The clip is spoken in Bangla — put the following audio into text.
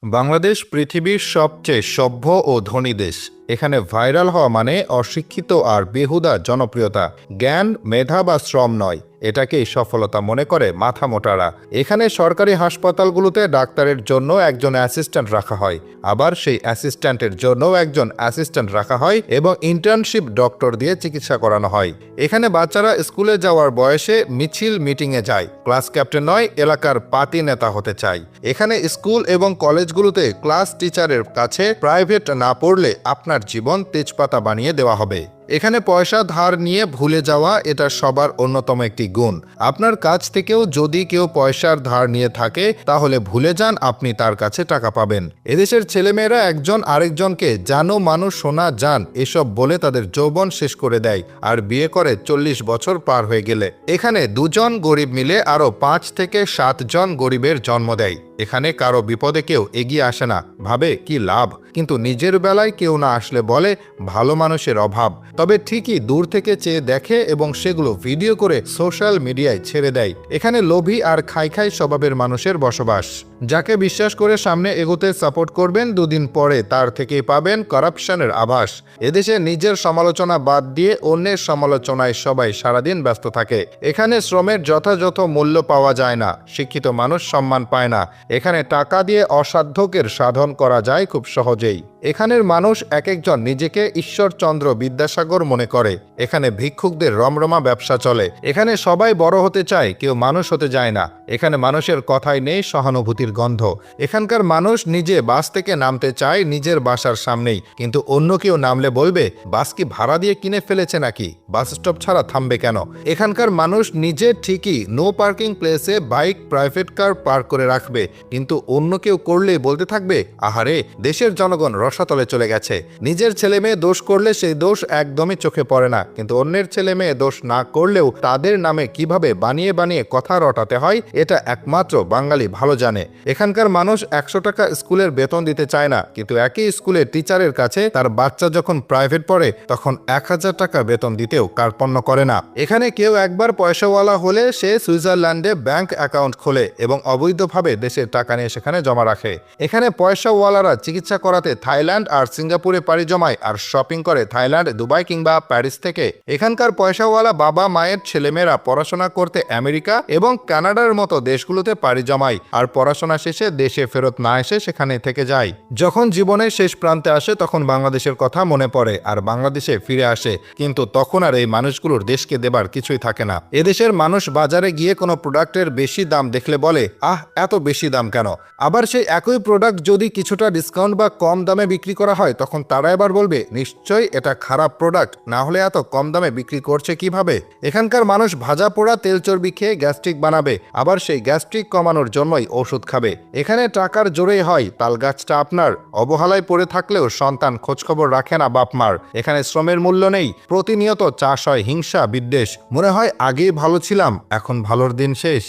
বাংলাদেশ পৃথিবীর সবচেয়ে সভ্য ও ধনী দেশ। এখানে ভাইরাল হওয়া মানে অশিক্ষিত আর বেহুদা জনপ্রিয়তা। জ্ঞান, মেধা বা শ্রম নয়, এটাকেই সফলতা মনে করে মাথামোটারা। এখানে সরকারি হাসপাতালগুলোতে ডাক্তারের জন্য একজন অ্যাসিস্ট্যান্ট রাখা হয়, আবার সেই অ্যাসিস্ট্যান্টের জন্য একজন অ্যাসিস্ট্যান্ট রাখা হয় এবং ইন্টার্নশিপ ডক্টর দিয়ে চিকিৎসা করানো হয়। এখানে বাচ্চারা স্কুলে যাওয়ার বয়সে মিছিল মিটিংয়ে যায়, ক্লাস ক্যাপ্টেন নয়, এলাকার পার্টি নেতা হতে চায়। এখানে স্কুল এবং কলেজগুলোতে ক্লাস টিচারের কাছে প্রাইভেট না পড়লে আপনার জীবন তেজপাতা বানিয়ে দেওয়া হবে। এখানে পয়সা ধার নিয়ে ভুলে যাওয়া এটা সবার অন্যতম একটি গুণ। আপনার কাছ থেকেও যদি কেউ পয়সার ধার নিয়ে থাকে তাহলে ভুলে যান আপনি তার কাছে টাকা পাবেন। এদেশের ছেলেমেয়েরা একজন আরেকজনকে জানো মানুষ সোনা জান এসব বলে তাদের যৌবন শেষ করে দেয়, আর বিয়ে করে 40 বছর পার হয়ে গেলে। এখানে দুজন গরিব মিলে আরো 5 থেকে 7 জন গরিবের জন্ম দেয়। এখানে কারো বিপদে কেউ এগিয়ে আসে না, ভাবে কি লাভ, কিন্তু নিজের বেলায় কেউ না আসলে বলে ভালো মানুষের অভাব। তবে ঠিকই দূর থেকে চেয়ে দেখে এবং সেগুলো ভিডিও করে সোশ্যাল মিডিয়ায় ছেড়ে দেয়। এখানে লোভী আর খাই খাই স্বভাবের মানুষের বসবাস। যাকে বিশ্বাস করে সামনে এগোতে সাপোর্ট করবেন, দুদিন পরে তার থেকেই পাবেন করাপশনের আভাস। এদেশে নিজের সমালোচনা বাদ দিয়ে অন্যের সমালোচনায় সবাই সারাদিন ব্যস্ত থাকে। এখানে শ্রমের যথাযথ মূল্য পাওয়া যায় না, শিক্ষিত মানুষ সম্মান পায় না। এখানে টাকা দিয়ে অসাধ্যকের সাধন করা যায় খুব সহজেই। এখানের মানুষ এক একজন নিজেকে ঈশ্বরচন্দ্র বিদ্যাসাগর মনে করে। এখানে ভিক্ষুকদের রমরমা ব্যবসা চলে। এখানে সবাই বড় হতে চায়, কেউ মানুষ হতে যায় না। এখানে মানুষের কথাই নেই সহানুভূতির গন্ধ। এখানকার মানুষ নিজে বাস থেকে নামতে চায় নিজের বাসার সামনেই, কিন্তু অন্য কেউ নামলে বলবে বাস কি ভাড়া দিয়ে কিনে ফেলেছে নাকি, বাস স্টপ ছাড়া থামবে কেন। এখানকার মানুষ নিজে ঠিকই নো পার্কিং প্লেসে বাইক, প্রাইভেট কার পার্ক করে রাখবে, কিন্তু অন্য কেউ করলেই বলতে থাকবে আহারে দেশের জনগণ রসাতলে চলে গেছে। নিজের ছেলে মেয়ে দোষ করলে সেই দোষ একদমই চোখে পড়ে না, কিন্তু অন্যের ছেলে মেয়ে দোষ না করলেও তাদের নামে কিভাবে বানিয়ে বানিয়ে কথা রটাতে হয় এটা একমাত্র বাঙালি ভালো জানে। এখানকার মানুষ 100 টাকা স্কুলের বেতন দিতে চায় না, কিন্তু একই স্কুলের টিচারের কাছে তার বাচ্চা যখন প্রাইভেট পড়ে তখন 1000 টাকা বেতন দিতেও কার্পণ্য করে না। এখানে কেউ একবার পয়সাওয়ালা হলে সে সুইজারল্যান্ডে ব্যাংক অ্যাকাউন্ট খোলে এবং অবৈধভাবে দেশের টাকা নিয়ে সেখানে জমা রাখে। এখানে পয়সাওয়ালারা চিকিৎসা করাতে থাইল্যান্ড আর সিঙ্গাপুরে পাড়ি জমায় আর শপিং করে থাইল্যান্ড, দুবাই কিংবা প্যারিস থেকে। এখানকার পয়সাওয়ালা বাবা মায়ের ছেলেমেয়েরা পড়াশোনা করতে আমেরিকা এবং কানাডার মতো দেশগুলোতে পাড়ি জমায়, আর পড়াশোনা শেষে দেশে ফেরত না এসে সেখানে থেকে যায়। যখন জীবনের শেষ প্রান্তে আসে তখন বাংলাদেশের কথা মনে পড়ে আর বাংলাদেশে ফিরে আসে, কিন্তু তখন আর এই মানুষগুলোর দেশকে দেবার কিছুই থাকে না। এদেশের মানুষ বাজারে গিয়ে কোনো প্রোডাক্টের বেশি দাম দেখলে বলে এত বেশি দাম কেন। আবার সেই একই প্রোডাক্ট যদি কিছুটা ডিসকাউন্ট বা কম দামে বিক্রি করা হয় তখন তারা এবার বলবে নিশ্চয়ই এটা খারাপ প্রোডাক্ট, না হলে এত কম দামে বিক্রি করছে কিভাবে। এখানকার মানুষ ভাজা পোড়া তেল চর্বি খেয়ে গ্যাস্ট্রিক বানাবে, আবার সেই গ্যাস্ট্রিক কমানোর জন্যই ওষুধ খাবে। এখানে টাকার জোরেই হয় তাল গাছটা আপনার, অবহেলায় পড়ে থাকলেও সন্তান খোঁজখবর রাখে না বাপ মার। এখানে শ্রমের মূল্য নেই, প্রতিনিয়ত চাষ হয় হিংসা বিদ্বেষ, মনে হয় আগেই ভালো ছিলাম এখন ভালোর দিন শেষ।